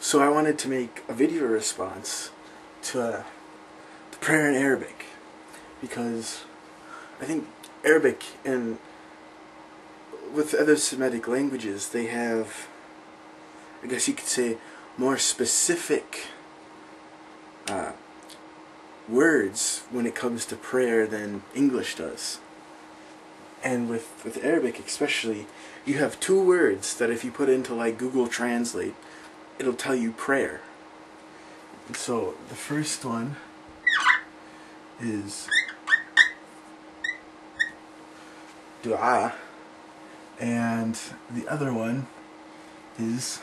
So I wanted to make a video response to the prayer in Arabic, because I think Arabic and with other Semitic languages, they have, I guess you could say, more specific words when it comes to prayer than English does. And with Arabic especially, you have two words that if you put into like Google Translate, it'll tell you prayer. And so the first one is Du'a, and the other one is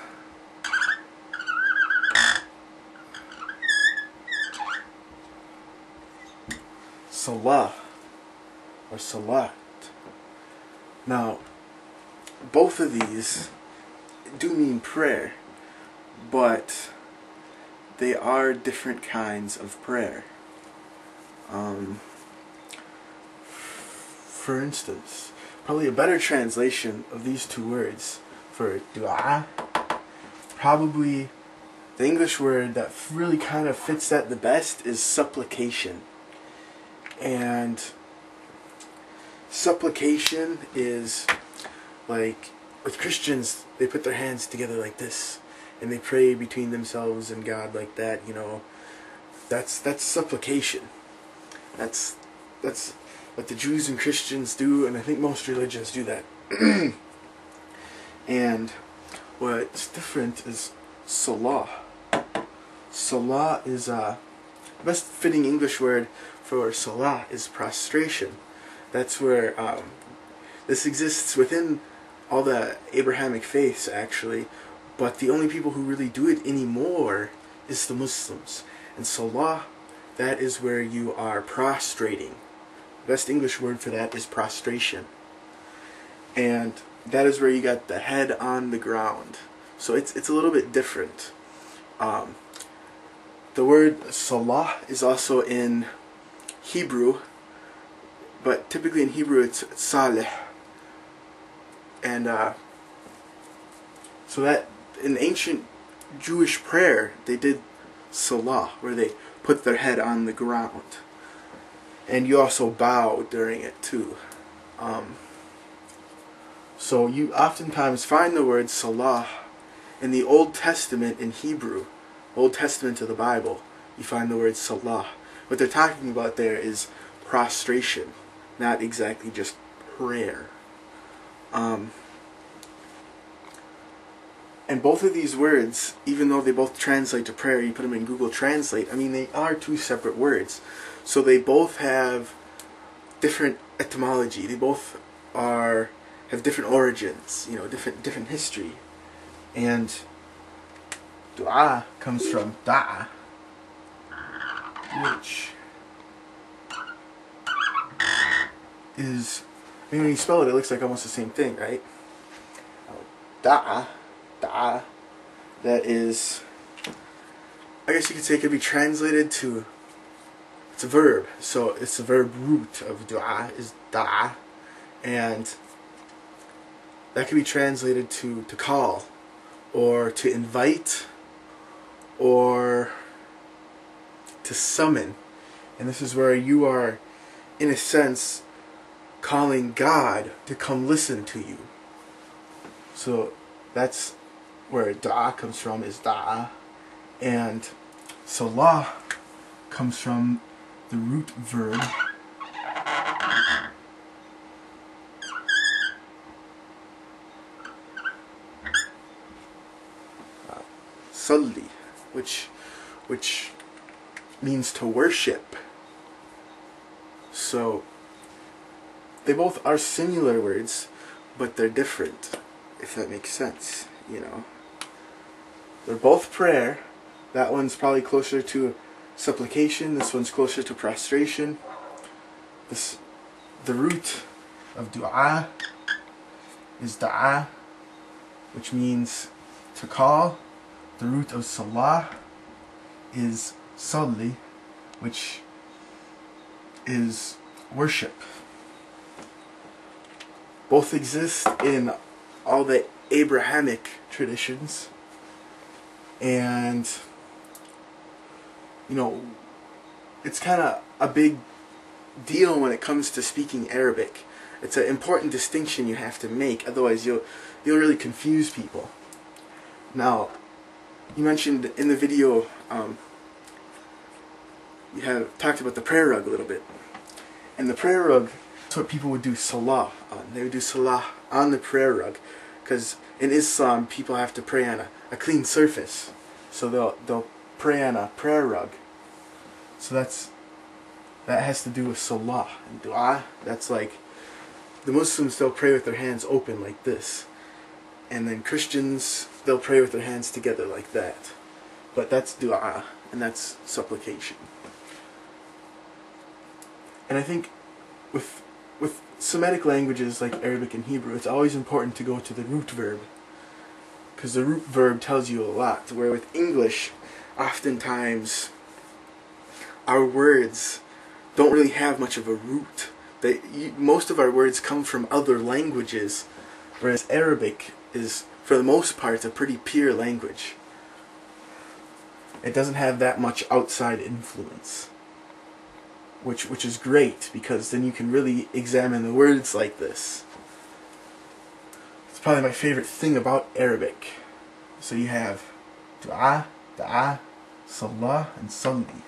Salah or Salat. Now, both of these do mean prayer, but they are different kinds of prayer. For instance, probably a better translation of these two words for Du'a, probably the English word that really kind of fits that the best is supplication. And supplication is like, with Christians, they put their hands together like this and they pray between themselves and God like that, you know. That's supplication. That's what the Jews and Christians do, and I think most religions do that. And what's different is Salah. Salah is the best fitting English word for Salah is prostration. That's where this exists within all the Abrahamic faiths, actually, but the only people who really do it anymore is the Muslims. And Salah, that is where you are prostrating. The best English word for that is prostration. And that is where you got the head on the ground. So it's a little bit different. The word Salah is also in Hebrew, but typically in Hebrew it's Salih. And so that in ancient Jewish prayer they did Salah, where they put their head on the ground, and you also bow during it too. So you oftentimes find the word Salah in the Old Testament in Hebrew, Old Testament of the Bible. You find the word Salah. What they're talking about there is prostration, not exactly just prayer. And both of these words, even though they both translate to prayer, you put them in Google Translate, I mean, they are two separate words. So they both have different etymology. They both have different origins, you know, different history. And Du'a comes from Da'a, which is, I mean, when you spell it, it looks like almost the same thing, right? Da'a, that is, I guess you could say it could be translated to, it's a verb, so it's the verb root of Du'a is Da'a, and that could be translated to call, or to invite, or to summon. And this is where you are, in a sense, calling God to come listen to you. So that's where Da'a comes from, is Da'a. And Salah comes from the root verb Salli, which means to worship. So they both are similar words, but they're different, if that makes sense, you know. They're both prayer. That one's probably closer to supplication, this one's closer to prostration. The root of Du'a is Da'a, which means to call. The root of Salah is Salli, which is worship. Both exist in all the Abrahamic traditions, And you know, it's kind of a big deal when it comes to speaking Arabic. It's an important distinction you have to make, otherwise you'll really confuse people. Now, you mentioned in the video, you have talked about the prayer rug a little bit. And the prayer rug, that's what people would do salah on. They would do salah on the prayer rug, because in Islam people have to pray on a clean surface. So they'll pray on a prayer rug. So that has to do with salah. And du'a, that's like, the Muslims, they'll pray with their hands open like this. And then Christians, they'll pray with their hands together like that. But that's du'a, and that's supplication. And I think with Semitic languages like Arabic and Hebrew, it's always important to go to the root verb, because the root verb tells you a lot. Where with English, oftentimes our words don't really have much of a root. Most of our words come from other languages, whereas Arabic is, for the most part, a pretty pure language. It doesn't have that much outside influence, which is great, because then you can really examine the words like this. It's probably my favorite thing about Arabic. So you have du'a, da'a, salah, and salli.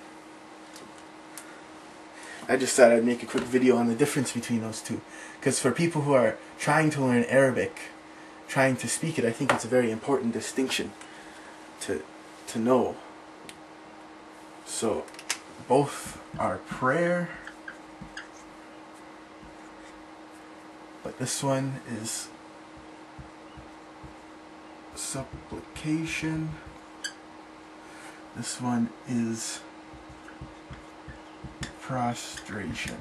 I just thought I'd make a quick video on the difference between those two, because for people who are trying to learn Arabic, trying to speak it, I think it's a very important distinction to know. So both are prayer, but this one is supplication. This one is prostration.